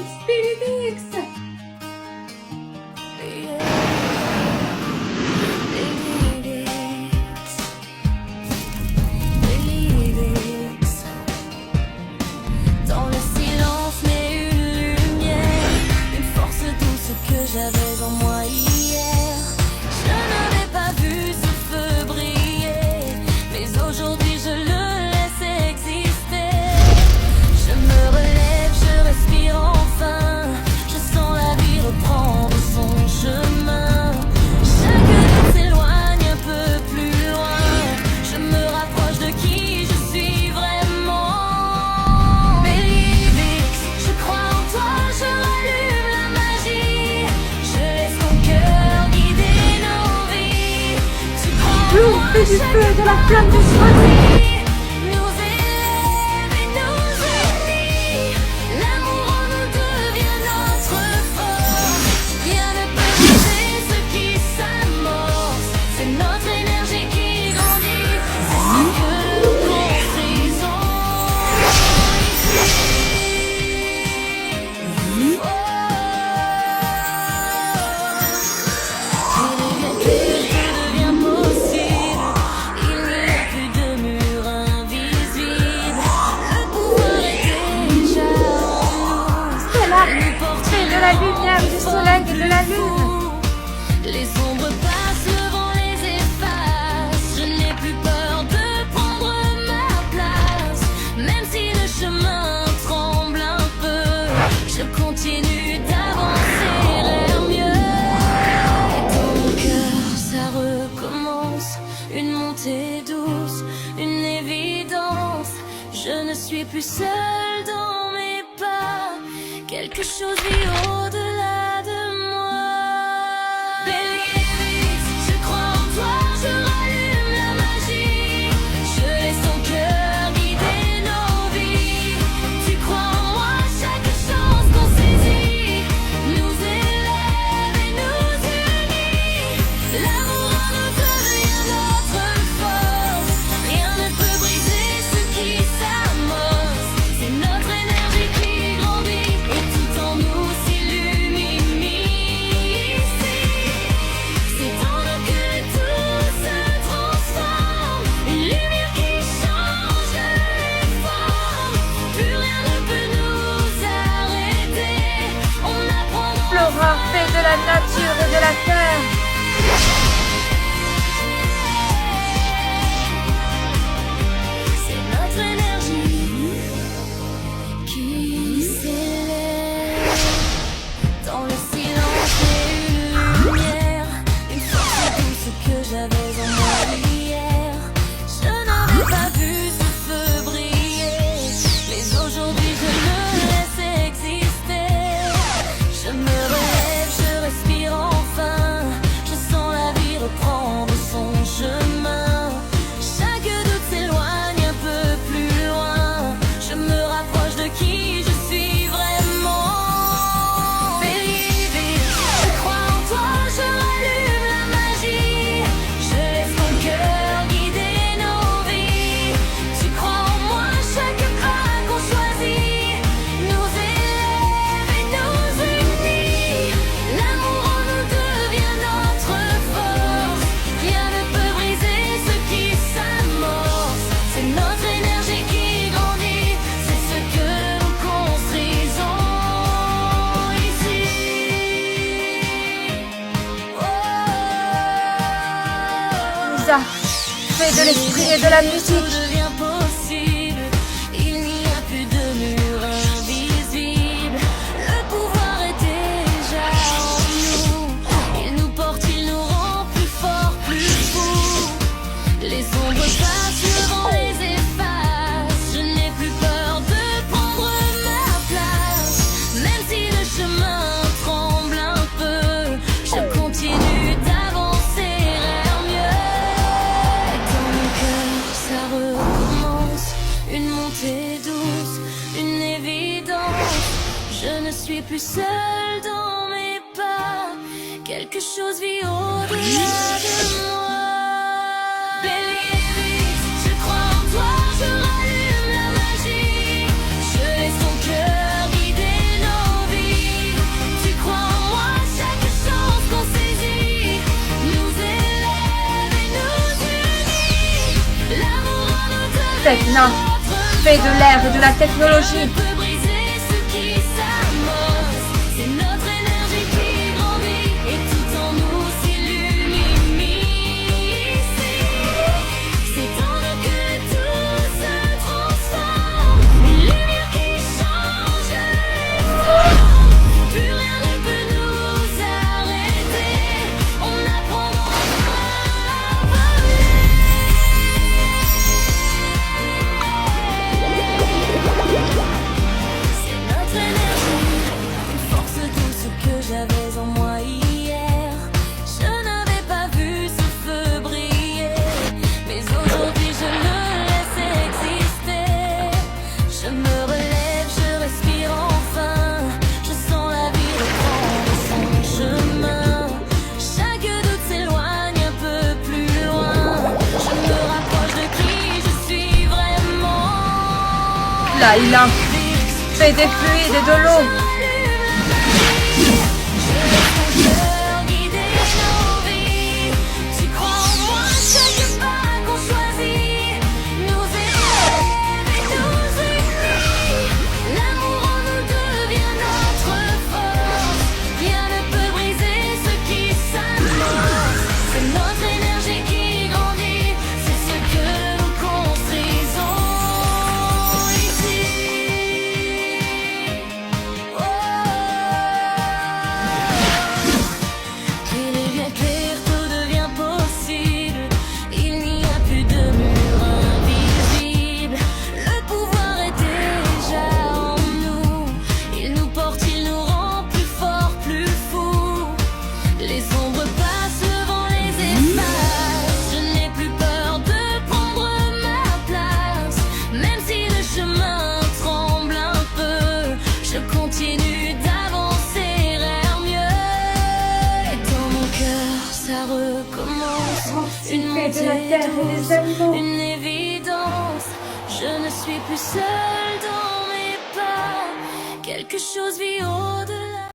Spiritix. Dans le silence, mais une lumière, une force douce que j'avais en moi hier. Je n'avais pas vu ce feu briller, mais aujourd'hui je le laisse exister. Je me relève, je respire enfin, je sens la vie reprendre son chemin. Chaque doute s'éloigne un peu plus loin, je me rapproche de qui je suis vraiment. Bélivix, je crois en toi, je rallume la magie, je laisse mon cœur guider nos vies. Tu crois en L'eau moi, fait du chaque feu et de la pas flamme du qu'on soin. choisit nous élève et nous unit. L'amour en nous devient notre force. Rien ne peut briser ce qui s'amorce. C'est notre énergie qui grandit. C'est ce que nous construisons ici. Tout devient possible. Il n'y a plus de murs invisibles. Le pouvoir est déjà en nous. Stella, Nous porte fais de la lumière, du soleil et de la lune. Les ombres passent, le vent les efface. Je n'ai plus peur de prendre ma place. Même si le chemin tremble un peu, je continue d'avancer vers mieux. Et dans mon cœur, ça recommence. Une montée douce, une évidence. Je ne suis plus seule dans mes pas. Quelque chose vit au-delà de moi. Bélivix, je crois en toi, je rallume la magie. Je laisse ton cœur guider nos vies. Tu crois en moi, chaque chance qu'on saisit nous élève et nous unit. L'amour en nous devient notre force. Rien ne peut briser ce qui s'amorce. C'est notre énergie qui grandit et tout en nous s'illumine ici. C'est en nous que tout se transforme. Une lumière qui change les formes. Plus rien ne peut nous arrêter. On apprend dans Flora, fée de la nature et de la terre. C'est notre énergie qui s'élève. Dans le silence et une lumière, une force douce que j'avais en moi hier. Je n'avais pas vu ce feu briller, mais aujourd'hui je le laisse exister. Je me relève, je respire enfin, je sens la vie reprendre son chemin. Chaque doute s'éloigne un peu plus loin, je me rapproche de qui je suis vraiment. Bélivix, je crois en toi, je rallume la magie. Je laisse mon cœur guider nos vies. Tu crois en moi, chaque pas qu'on choisit nous élève et nous unit. L'amour en nous devient notre force. Rien ne peut briser ce qui s'amorce. C'est notre énergie qui grandit. C'est ce que nous construisons ici. Lisa, fée de l'esprit et de la Tout musique. devient possible. Il n'y a plus de murs invisibles. Le pouvoir est déjà en nous. Il nous porte, il nous rend plus forts, plus fous. Les ombres passent, le vent les efface. Je n'ai plus peur de prendre ma place. Même si le chemin tremble un peu, je continue d'avancer vers mieux. Et dans mon cœur, ça recommence. Une montée douce, une évidence. Je ne suis plus seule dans mes pas. Quelque chose vit au-delà de moi. Bélivix, je crois en toi, je rallume la magie. Je laisse ton cœur guider nos vies. Techna, fait de l'air et de la technologie. peut briser ce qui s'amorce. C'est notre énergie qui grandit et tout en nous s'illumine. C'est en nous que tout se transforme. Une lumière qui change les formes. Plus rien ne peut nous arrêter. On apprendra à voler. C'est notre énergie, une force douce que j'avais en moi hier. Je n'avais pas vu ce feu briller, mais aujourd'hui je le laisse exister. Je me relève, je respire enfin. Je sens la vie reprendre son chemin. Chaque doute s'éloigne un peu plus loin. Je me rapproche de qui je suis vraiment. Là, il a fait des fluides et de l'eau. Tu crois en moi, chaque pas qu'on choisit nous élève et nous unit. L'amour en nous devient notre force. Rien ne peut briser ce qui s'amorce. C'est notre énergie qui grandit. C'est ce que nous construisons ici. Il est bien clair, tout devient possible. Il n'y a plus de murs invisibles. Le pouvoir est déjà en nous. Il nous porte, il nous rend plus forts, plus fous. Les ombres passent devant les espaces. Je n'ai plus peur de prendre ma place. Même si le chemin tremble un peu, je continue d'avancer vers mieux. Et dans mon cœur, ça recommence. Une Fait de la montée terre et des douce, animaux. une évidence. Je ne suis plus seule dans mes pas. Quelque chose vit au-delà.